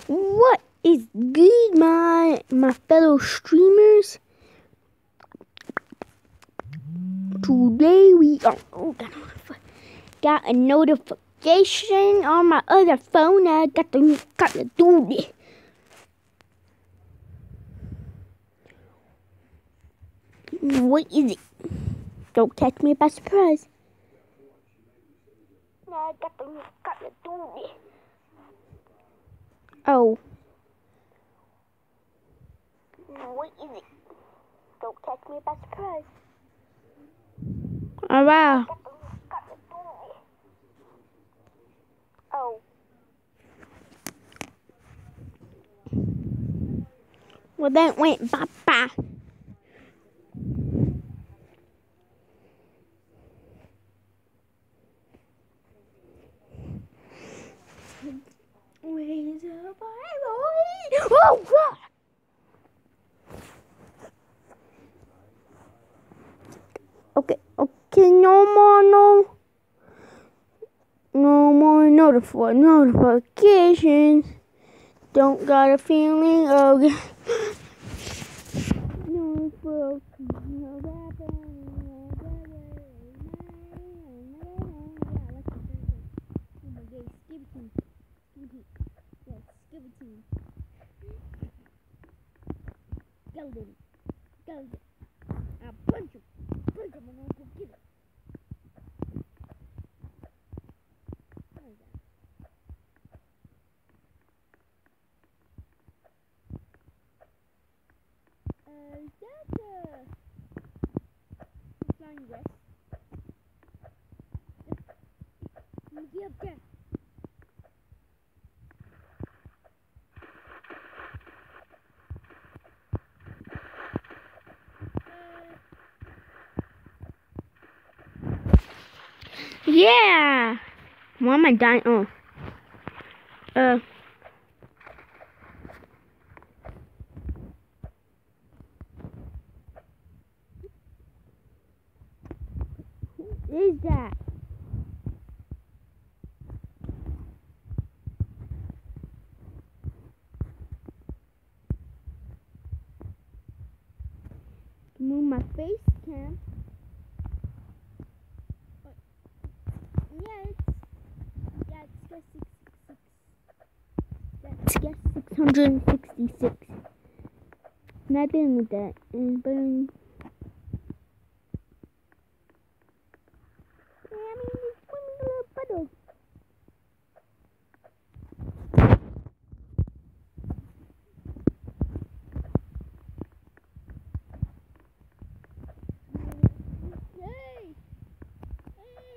What is good, my fellow streamers? Today we got a notification on my other phone. I got to do this. What is it? Don't catch me by surprise. I got to do this. Oh. What is it? Don't catch me by surprise. Oh, wow. Oh. Well, that went bye-bye. Oh, God. Okay, no more notifications. Don't got a feeling of Golden. I'll punch him and I'll go get it. Is that flying west? Get up there. Yeah. Why am I dying? Oh. Who is that? Move my face cam. Let's guess 666. Nothing with that. But it's one little puddle. Hey,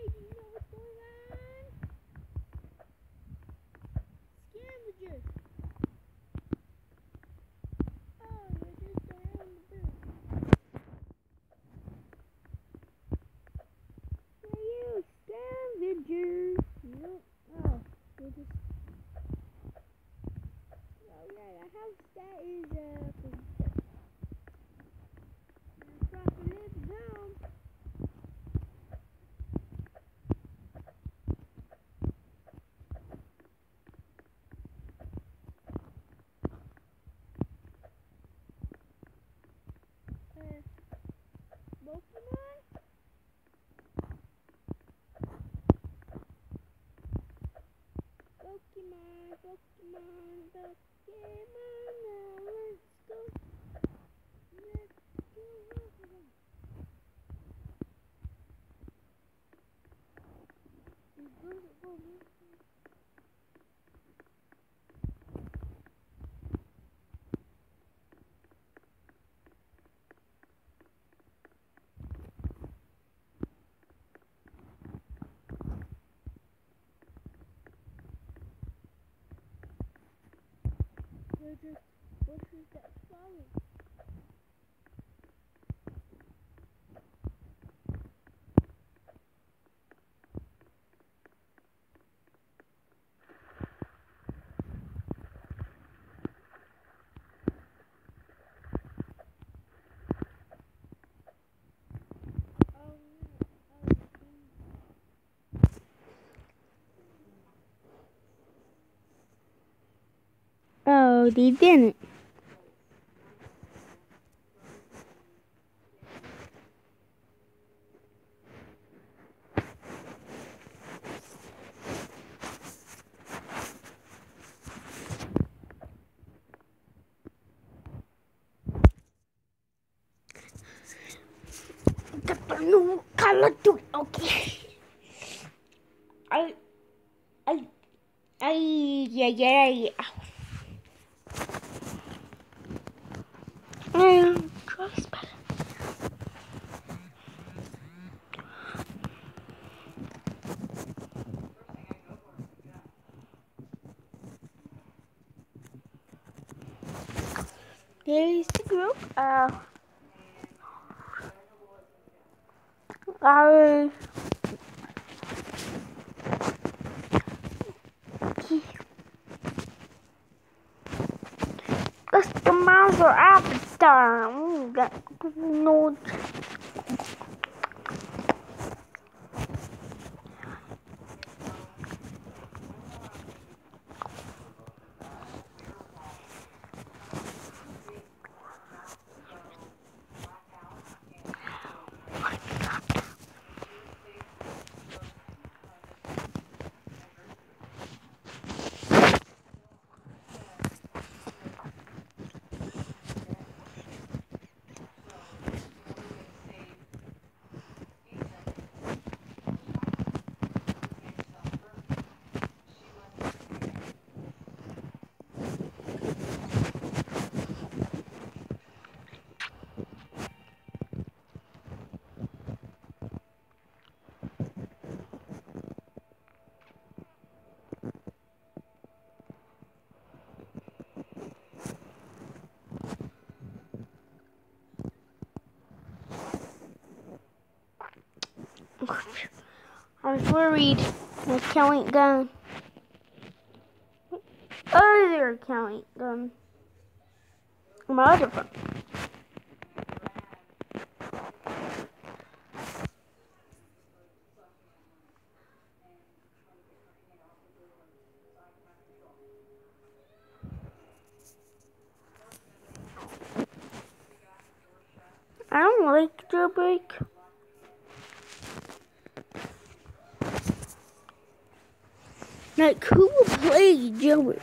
do you know what's going on? Scavengers. Oh, you're just around the booth. Hey, you scavengers. Oh, you're just. Oh, yeah, the house that is proper lives home. Pokemon? Now let's go. They're just bushes that falling. No, they didn't. The new color to it, okay. Yeah. Trust better. There's the group. That's the monster avatar. No. I was worried my account ain't done. Other account ain't done. My other phone. I don't like jailbreak. Like, who will play jailbreak?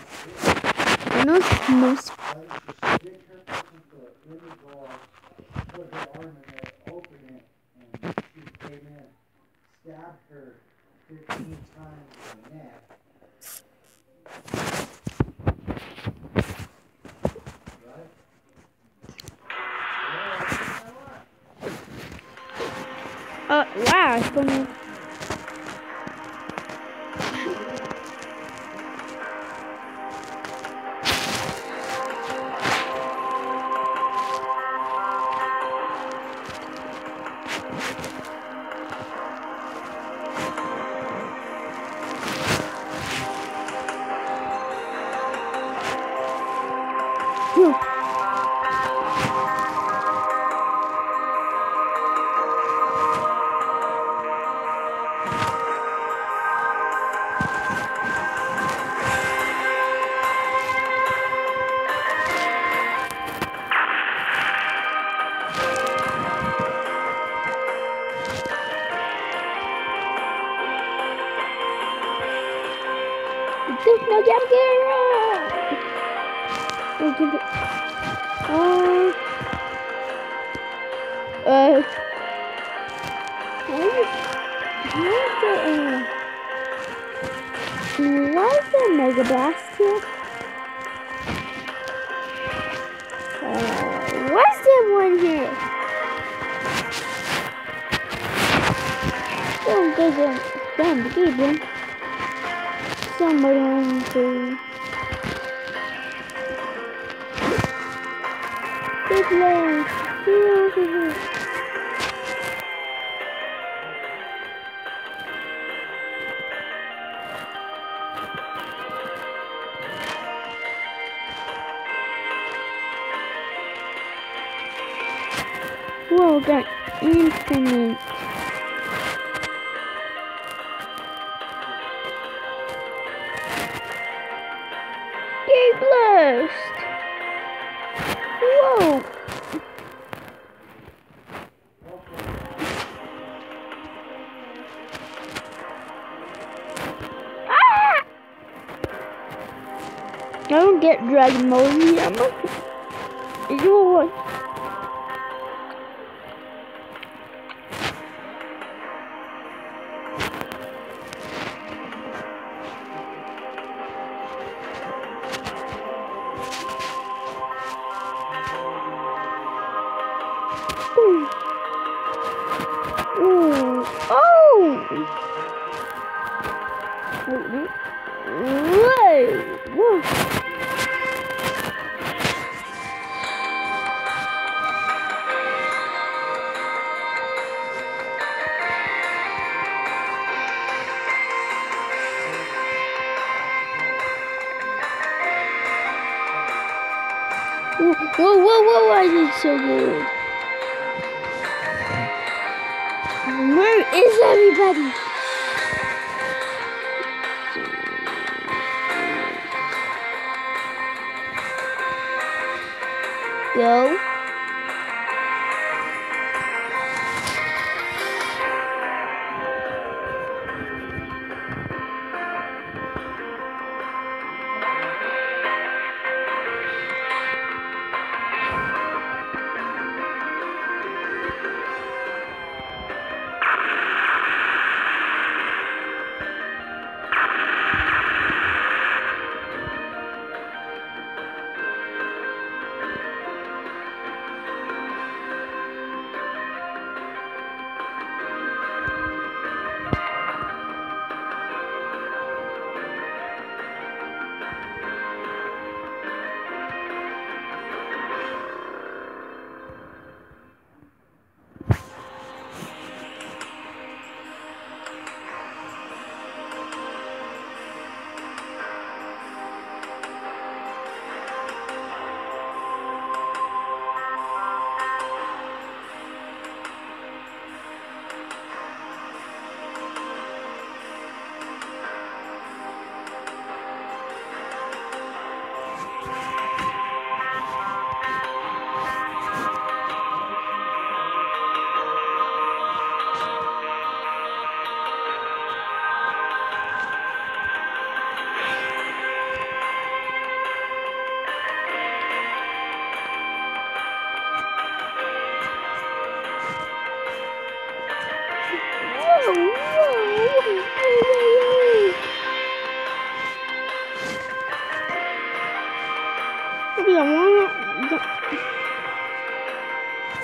I know it's most. Stabbed her 15 times in the neck. Wow, it's going. No, jump get why is there a Mega Blast here? Why is there one here? Don't get them. Damn, get them. Somebody wants to. Big love. Whoa, that infinite. Yay! blast! Whoa! Ah! I don't get dragon mode here. Is your one? Ooh. Ooh. Oh! Whoa! Whoa! Whoa, whoa, whoa, I did so good. Where is everybody? Go.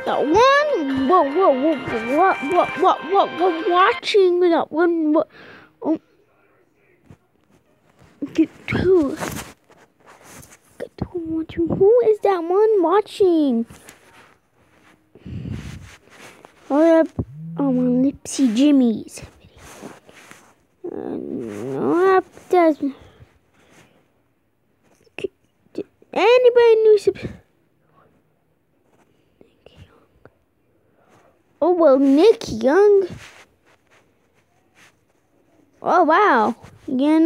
That one, what, watching that one, what, oh, get two, watching, who is that one watching? Oh, on Lipsy Jimmy's video. No, does anybody new Oh, well, Nick Young. Oh, wow. Again,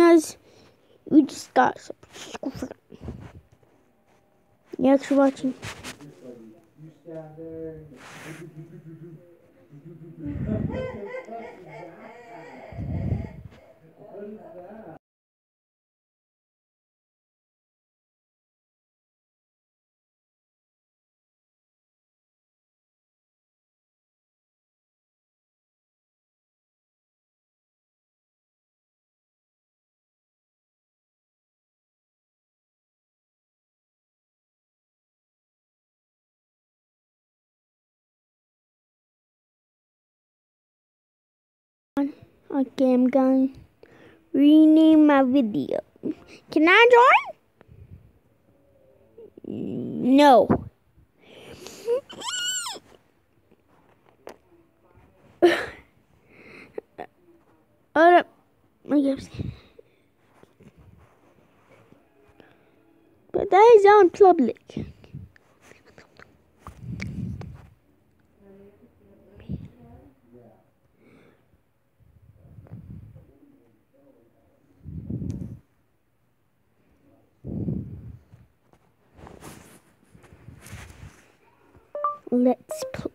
we just got some. Yeah, thanks for watching. You stand there. What is that? Okay, I'm going to rename my video. Can I join? No. Hold up. But that is on public. Let's play.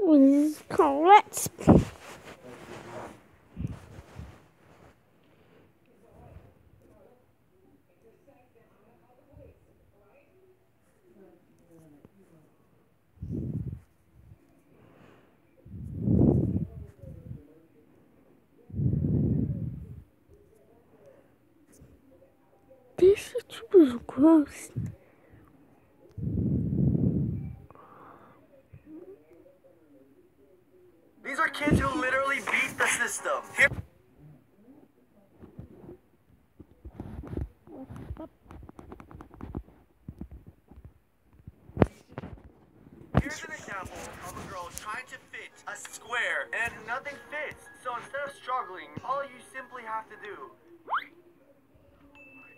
This is correct. This YouTuber is gross. These are kids who literally beat the system. Here's an example of a girl trying to fit a square and nothing fits. So instead of struggling, all you simply have to do...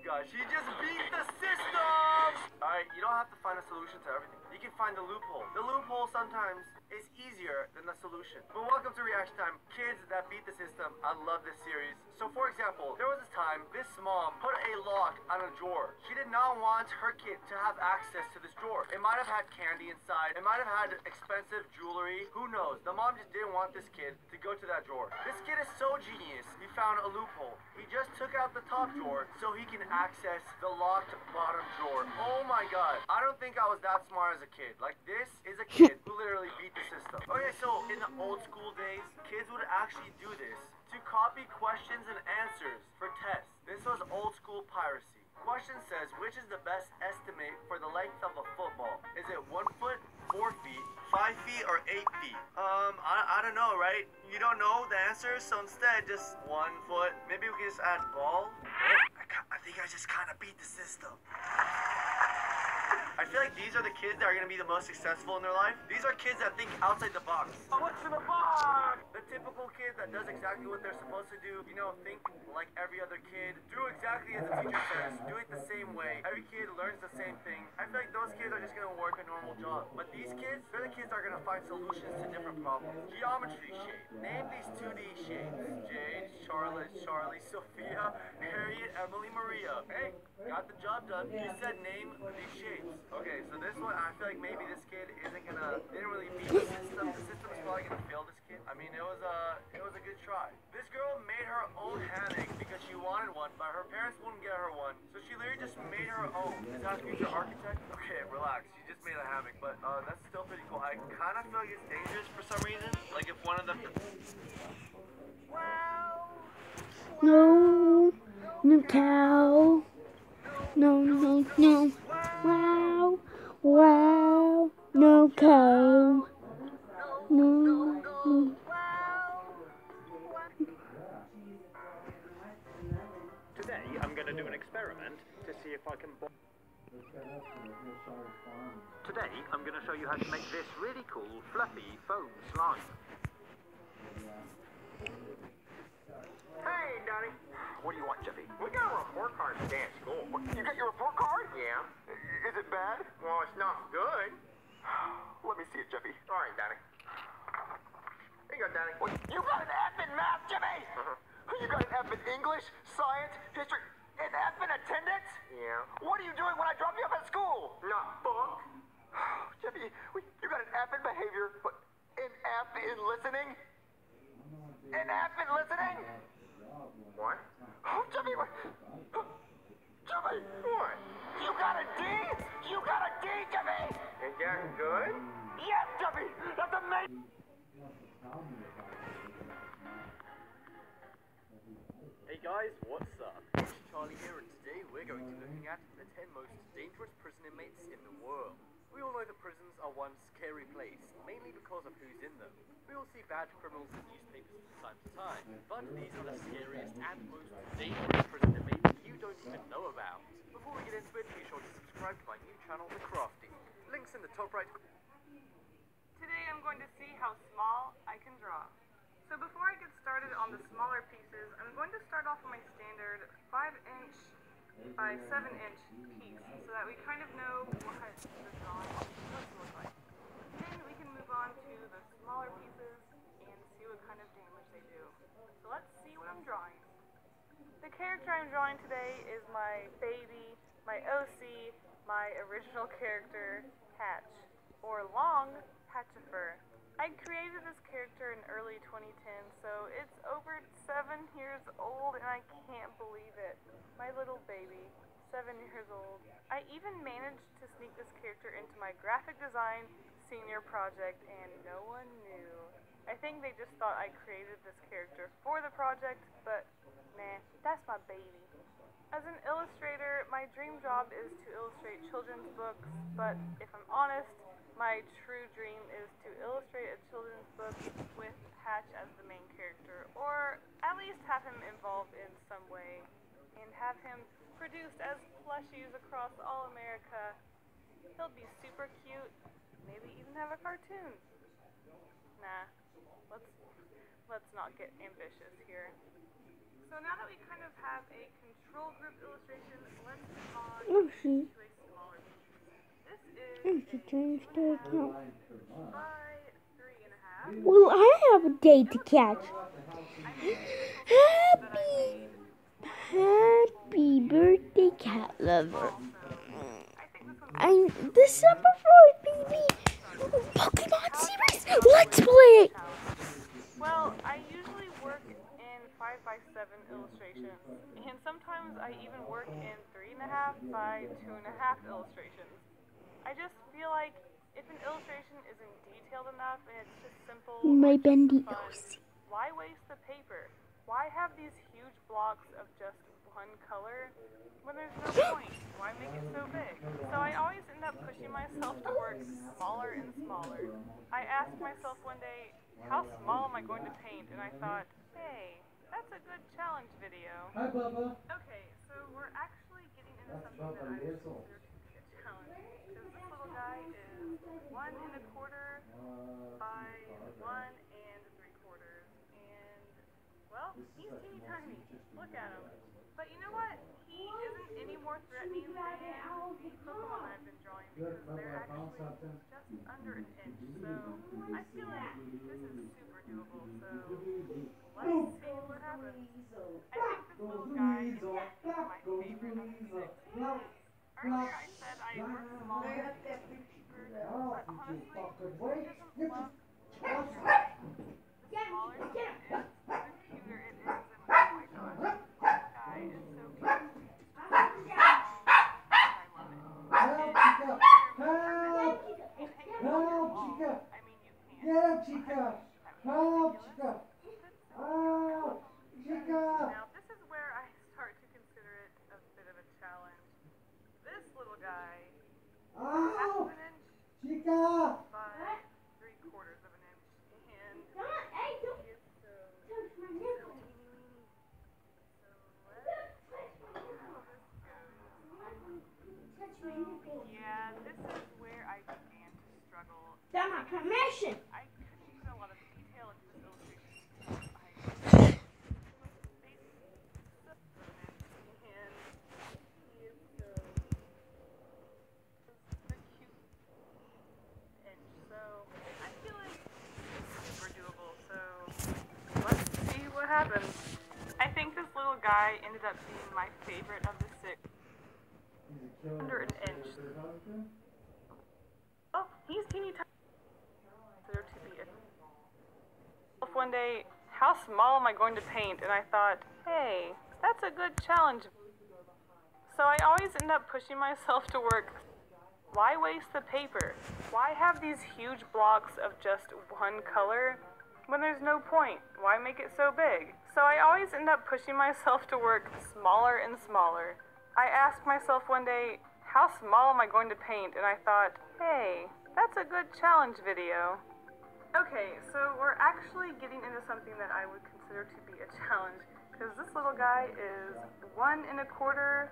Gosh, she just beat the system! Alright, you don't have to find a solution to everything. You can find the loophole. The loophole sometimes is easier than the solution. But welcome to Reaction Time. Kids that beat the system. I love this series. So for example, there was this time this mom put a lock on a drawer. She did not want her kid to have access to this drawer. It might have had candy inside. It might have had expensive jewelry. Who knows? The mom just didn't want this kid to go to that drawer. This kid is so genius. He found a loophole. He just took out the top drawer so he can access the locked bottom drawer. Oh my god. I don't think I was that smart as a kid. Like, this is a kid who literally beat the system. Okay, so in the old school days, kids would actually do this to copy questions and answers for tests. This was old school piracy. Question says, which is the best estimate for the length of a football? Is it 1 foot, 4 feet, 5 feet, or 8 feet? I don't know, right? You don't know the answer, so instead, just 1 foot. Maybe we can just add ball. I think I just kind of beat the system. I feel like these are the kids that are going to be the most successful in their life. These are kids that think outside the box. What's in the box? The typical kid that does exactly what they're supposed to do. You know, think like every other kid. Do exactly as the teacher says. Do it the same way. Every kid learns the same thing. I feel like those kids are just going to work a normal job. But these kids, they're the kids that are going to find solutions to different problems. Geometry shape. Name these 2D shapes. Jade, Charlotte, Charlie, Sophia, Harriet, Emily, Maria. Hey, got the job done. You said name these shapes. Okay, so this one, I feel like maybe this kid didn't really beat the system. The system is probably gonna fail this kid. I mean, it was a good try. This girl made her own hammock because she wanted one, but her parents wouldn't get her one. So she literally just made her own. Is that a future architect? Okay, relax. She just made a hammock, but that's still pretty cool. I kind of feel like it's dangerous for some reason. Like if one of them... Wow! No, no cow. No, no, no. Wow, wow, no cow. No, no. Today I'm going to do an experiment to see if I can... Today I'm going to show you how to make this really cool fluffy foam slime. Hey, Donnie. What do you want, Jeffy? We got a report card today at school. You got your report card? Yeah. Is it bad? Well, it's not good. Let me see it, Jeffy. All right, Donnie. Here you go, Donnie. Well, you got an F in math, Jimmy? You got an F in English, science, history, an F in attendance? Yeah. What are you doing when I drop you off at school? Not book. Jeffy, you got an F in behavior, but an F in listening? An F in listening? What? Oh, Jimmy, what? Jimmy! What? You got a D? You got a D, Jimmy! Is that good? Yes, Jimmy! That's amazing! Hey guys, what's up? It's Charlie here, and today we're going to be looking at the 10 most dangerous prison inmates in the world. We all know that prisons are one scary place, mainly because of who's in them. We all see bad criminals in newspapers from time to time, but these are the scariest and most dangerous prison inmates you don't even know about. Before we get into it, be sure to subscribe to my new channel, The Crafty. Links in the top right. going to see how small I can draw. So before I get started on the smaller pieces, I'm going to start off with my standard 5" by 7" piece, so that we kind of know what the drawing is supposed to look like. Then we can move on to the smaller pieces and see what kind of damage they do. So let's see what I'm drawing. The character I'm drawing today is my baby, my OC, my original character, Hatch, or Long Hatchifer. I created this character in early 2010, so it's over 7 years old and I can't believe it. My little baby, 7 years old. I even managed to sneak this character into my graphic design senior project and no one knew. I think they just thought I created this character for the project, but nah, that's my baby. As an illustrator, my dream job is to illustrate children's books, but if I'm honest, my true dream is to illustrate a children's book with Hatch as the main character, or at least have him involved in some way, and have him produced as plushies across all America. He'll be super cute, maybe even have a cartoon. Nah, let's not get ambitious here. So now that we kind of have a control group illustration, let's move on to a smaller piece. This is a 2.5 by 3.5. Well, I have a date to catch. Happy birthday, cat lover. I'm December 4th, baby. Pokemon series. Let's play. Well, I usually work in 5 by 7 illustrations, and sometimes I even work in 3.5 by 2.5 illustrations. I just feel like if an illustration isn't detailed enough and it's just simple, My or just bendy fun, OC. why waste the paper? Why have these huge blocks of just one color when there's no point? Why make it so big? So I always end up pushing myself to work smaller and smaller. I asked myself one day, how small am I going to paint? And I thought, hey, that's a good challenge video. Hi, Bubba. Okay, so we're actually getting into something that I would consider to be a challenge. Because this little guy is 1.25 by 1.75. And, well, he's teeny tiny. Look at him. But you know what? He isn't any more threatening than the Pokemon I've been drawing because they're actually just under 1 inch. So I feel like this is super doable. So let's see what happens. I think this little guy is actually my favorite of the 6. Earlier I said I work smaller than the paper, but honestly, he doesn't love capturing. The smaller something is, the cuter it is, and oh my gosh, this guy is so cute. I love it. Help, Chica! Help, Chica! Help, Chica! Now, this is where I start to consider it a bit of a challenge. This little guy is 1/2 inch Chica! by 3/4 of an inch, and he is so teeny weeny. So let's see how this goes. Yeah, this is where I began to struggle. That's my permission. I couldn't put a lot of detail into this illustration. And he is so the cute inch. So I feel like it's super doable. So let's see what happens. I think this little guy ended up being my favorite of the 6. Under 1 inch. Oh, he's teeny tiny. Consider to be a one day, how small am I going to paint? And I thought, hey, that's a good challenge. So I always end up pushing myself to work. Why waste the paper? Why have these huge blocks of just one color when there's no point? Why make it so big? So I always end up pushing myself to work smaller and smaller. I asked myself one day, how small am I going to paint? And I thought, hey, that's a good challenge video. Okay, so we're actually getting into something that I would consider to be a challenge, because this little guy is 1.25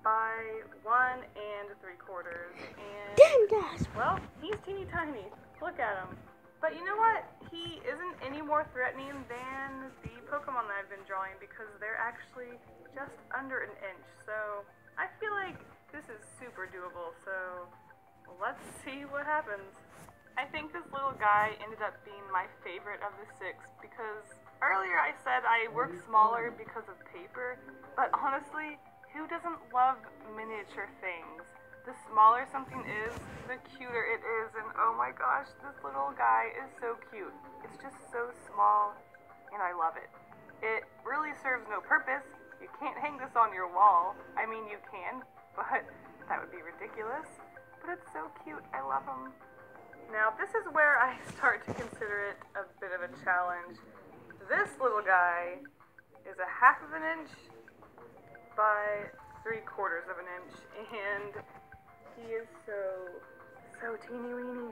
by 1.75, and Damn, guys. well, he's teeny tiny. Look at him. But you know what? He isn't any more threatening than the Pokemon that I've been drawing because they're actually just under an inch. So I feel like this is super doable. So let's see what happens. I think this little guy ended up being my favorite of the 6 because earlier I said I work smaller because of paper, but honestly, who doesn't love miniature things? The smaller something is, the cuter it is, and oh my gosh, this little guy is so cute. It's just so small, and I love it. It really serves no purpose. You can't hang this on your wall. I mean, you can, but that would be ridiculous. But it's so cute. I love him. Now, this is where I start to consider it a bit of a challenge. This little guy is a 1/2 inch by 3/4 of an inch, and he is so teeny weeny.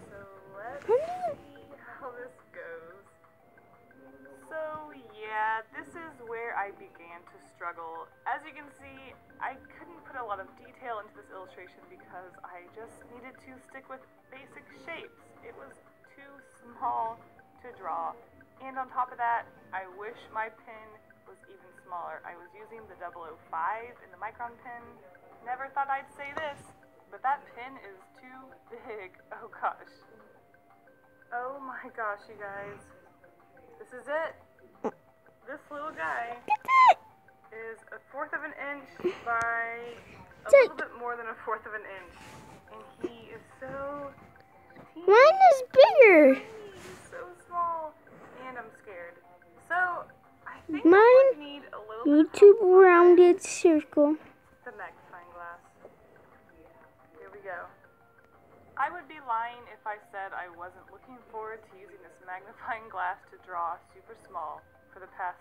So let's see how this goes. So yeah, this is where I began to struggle. As you can see, I couldn't put a lot of detail into this illustration because I just needed to stick with basic shapes. It was too small to draw. And on top of that, I wish my pen was even smaller. I was using the 005 in the micron pen. Never thought I'd say this, but that pen is too big. Oh gosh. Oh my gosh, you guys. This is it. This little guy is 1/4 of an inch by a little bit more than 1/4 of an inch. And he is so teeny. Mine is bigger. He's so small. And I'm scared. So, I think Mine, I'm going to need a little YouTube bit of rounded circle. the magnifying glass. Here we go. I would be lying if I said I wasn't looking forward to using this magnifying glass to draw super small for the past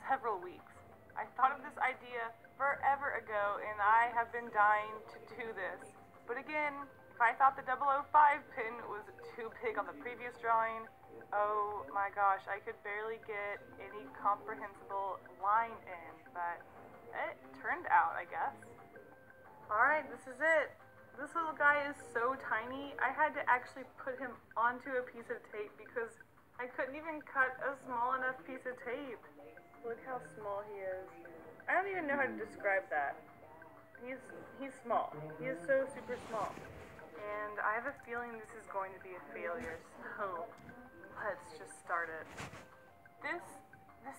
several weeks. I thought of this idea forever ago and I have been dying to do this. But again, if I thought the 005 pen was too big on the previous drawing, oh my gosh, I could barely get any comprehensible line in, but it turned out, I guess. Alright, this is it. This little guy is so tiny, I had to actually put him onto a piece of tape because I couldn't even cut a small enough piece of tape. Look how small he is. I don't even know how to describe that. He's small. He is so super small. And I have a feeling this is going to be a failure, so let's just start it. This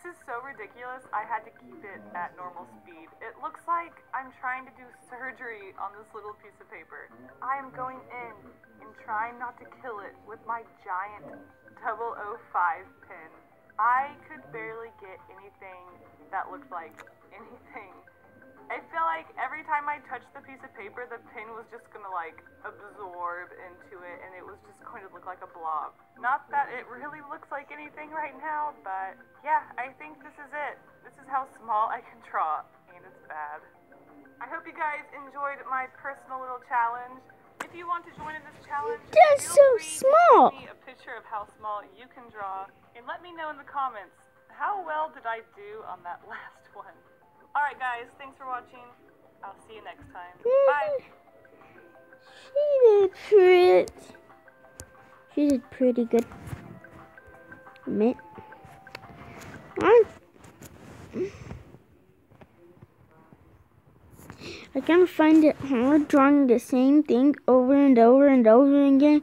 is so ridiculous, I had to keep it at normal speed. It looks like I'm trying to do surgery on this little piece of paper. I am going in and trying not to kill it with my giant 005 pen. I could barely get anything that looked like anything. I feel like every time I touched the piece of paper, the pen was just gonna like absorb into it and it was just going to look like a blob. Not that it really looks like anything right now, but yeah, I think this is it. This is how small I can draw, and it's bad. I hope you guys enjoyed my personal little challenge. If you want to join in this challenge, That's feel so free to small. send me a picture of how small you can draw, and let me know in the comments, how well did I do on that last one? Alright guys, thanks for watching. I'll see you next time. Bye! She did pretty good. Admit. I kind of find it hard drawing the same thing over and over and over again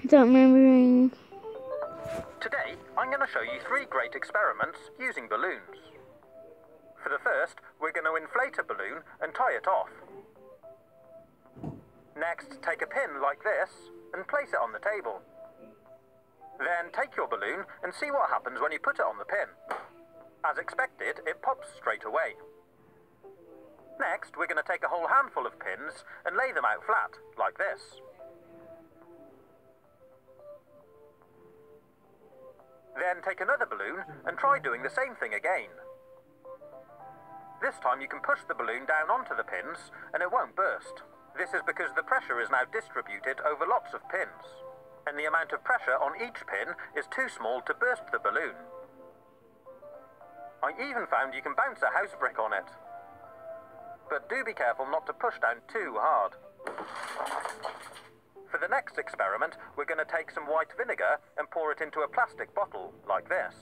without remembering. Today, I'm going to show you 3 great experiments using balloons. For the first, we're going to inflate a balloon and tie it off. Next, take a pin like this and place it on the table. Then take your balloon and see what happens when you put it on the pin. As expected, it pops straight away. Next, we're going to take a whole handful of pins and lay them out flat, like this. Then take another balloon and try doing the same thing again. This time you can push the balloon down onto the pins and it won't burst. This is because the pressure is now distributed over lots of pins, and the amount of pressure on each pin is too small to burst the balloon. I even found you can bounce a house brick on it. But do be careful not to push down too hard. For the next experiment, we're going to take some white vinegar and pour it into a plastic bottle, like this.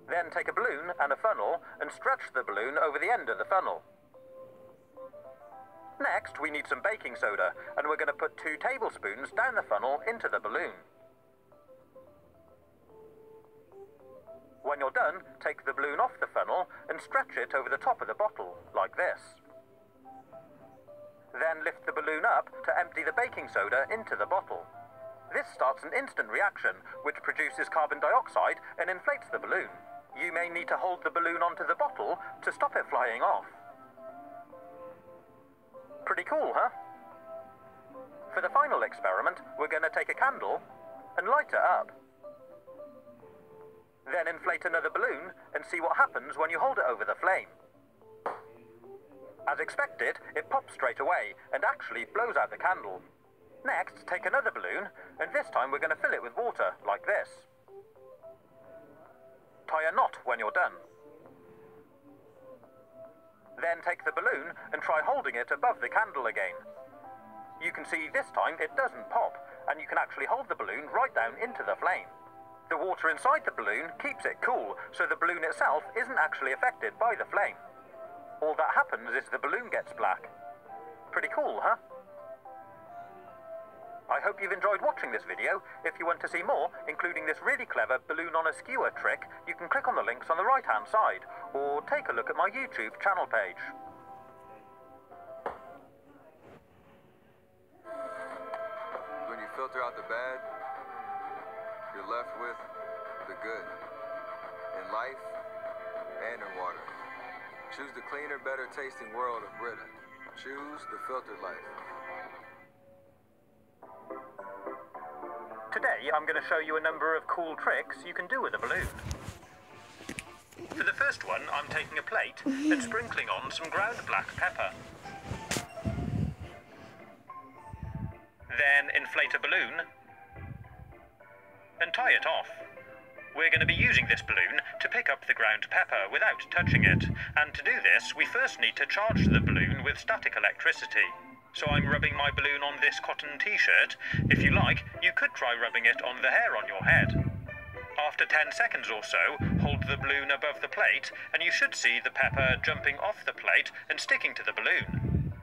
Then take a balloon and a funnel and stretch the balloon over the end of the funnel. Next, we need some baking soda, and we're going to put 2 tablespoons down the funnel into the balloon. When you're done, take the balloon off the funnel and stretch it over the top of the bottle, like this. Then lift the balloon up to empty the baking soda into the bottle. This starts an instant reaction, which produces carbon dioxide and inflates the balloon. You may need to hold the balloon onto the bottle to stop it flying off. Pretty cool, huh? For the final experiment, we're going to take a candle and light it up. Then inflate another balloon and see what happens when you hold it over the flame. As expected, it pops straight away and actually blows out the candle. Next, take another balloon, and this time we're going to fill it with water, like this. Tie a knot when you're done. Then take the balloon and try holding it above the candle again. You can see this time it doesn't pop, and you can actually hold the balloon right down into the flame. The water inside the balloon keeps it cool, so the balloon itself isn't actually affected by the flame. All that happens is the balloon gets black. Pretty cool, huh? I hope you've enjoyed watching this video. If you want to see more, including this really clever balloon on a skewer trick, you can click on the links on the right-hand side, or take a look at my YouTube channel page. When you filter out the bad, you're left with the good, in life and in water. Choose the cleaner, better tasting world of Brita. Choose the filtered life. Today I'm going to show you a number of cool tricks you can do with a balloon. For the first one, I'm taking a plate and sprinkling on some ground black pepper. Then inflate a balloon and tie it off. We're going to be using this balloon to pick up the ground pepper without touching it, and to do this we first need to charge the balloon with static electricity. So I'm rubbing my balloon on this cotton t-shirt. If you like, you could try rubbing it on the hair on your head. After 10 seconds or so, hold the balloon above the plate and you should see the pepper jumping off the plate and sticking to the balloon.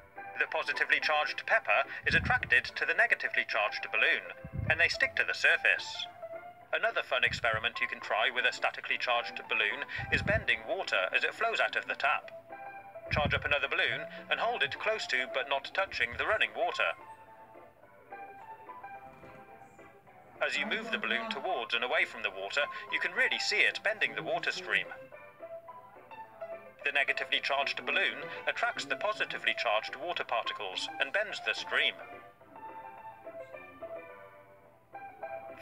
The positively charged pepper is attracted to the negatively charged balloon, and they stick to the surface. Another fun experiment you can try with a statically charged balloon is bending water as it flows out of the tap. Charge up another balloon and hold it close to but not touching the running water. As you move the balloon towards and away from the water, you can really see it bending the water stream. The negatively charged balloon attracts the positively charged water particles and bends the stream.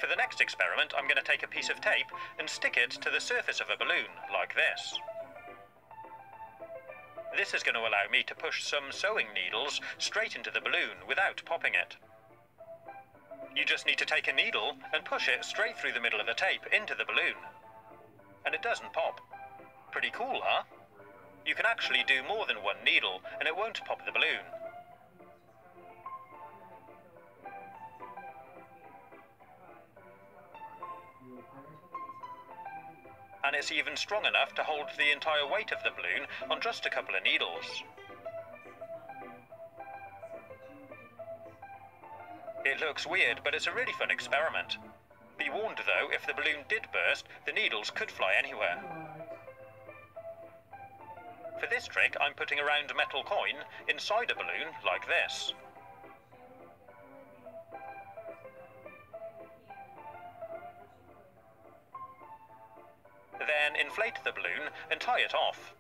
For the next experiment, I'm going to take a piece of tape and stick it to the surface of a balloon, like this. This is going to allow me to push some sewing needles straight into the balloon without popping it. You just need to take a needle and push it straight through the middle of the tape into the balloon. And it doesn't pop. Pretty cool, huh? You can actually do more than one needle and it won't pop the balloon. And it's even strong enough to hold the entire weight of the balloon on just a couple of needles. It looks weird, but it's a really fun experiment. Be warned though, if the balloon did burst, the needles could fly anywhere. For this trick, I'm putting a round metal coin inside a balloon like this. Then inflate the balloon and tie it off.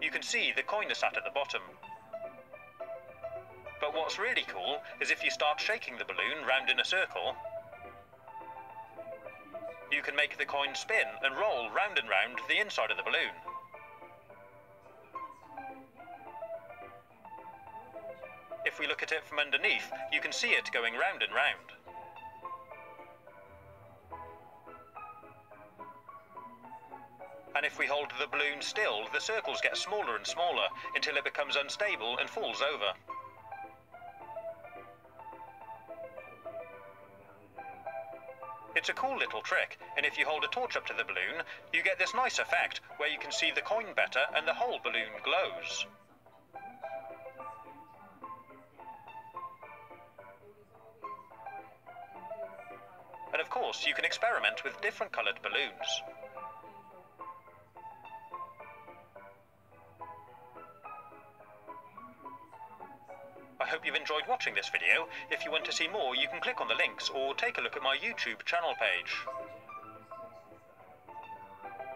You can see the coin is sat at the bottom. But what's really cool is if you start shaking the balloon round in a circle, you can make the coin spin and roll round and round the inside of the balloon. If we look at it from underneath, you can see it going round and round. And if we hold the balloon still, the circles get smaller and smaller until it becomes unstable and falls over. It's a cool little trick, and if you hold a torch up to the balloon, you get this nice effect where you can see the coin better and the whole balloon glows. And of course, you can experiment with different coloured balloons. I hope you've enjoyed watching this video. If you want to see more, you can click on the links or take a look at my YouTube channel page.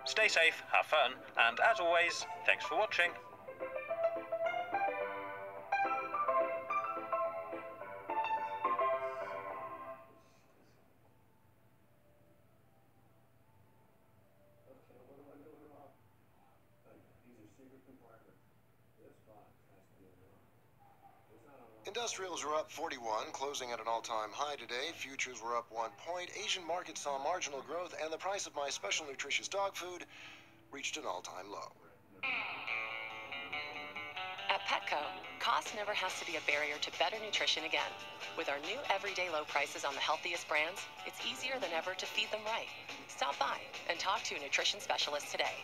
Stay safe, have fun, and as always, thanks for watching. Industrials were up 41, closing at an all-time high today. Futures were up 1 point. Asian markets saw marginal growth, and the price of my special nutritious dog food reached an all-time low. At Petco, cost never has to be a barrier to better nutrition again. With our new everyday low prices on the healthiest brands, it's easier than ever to feed them right. Stop by and talk to a nutrition specialist today.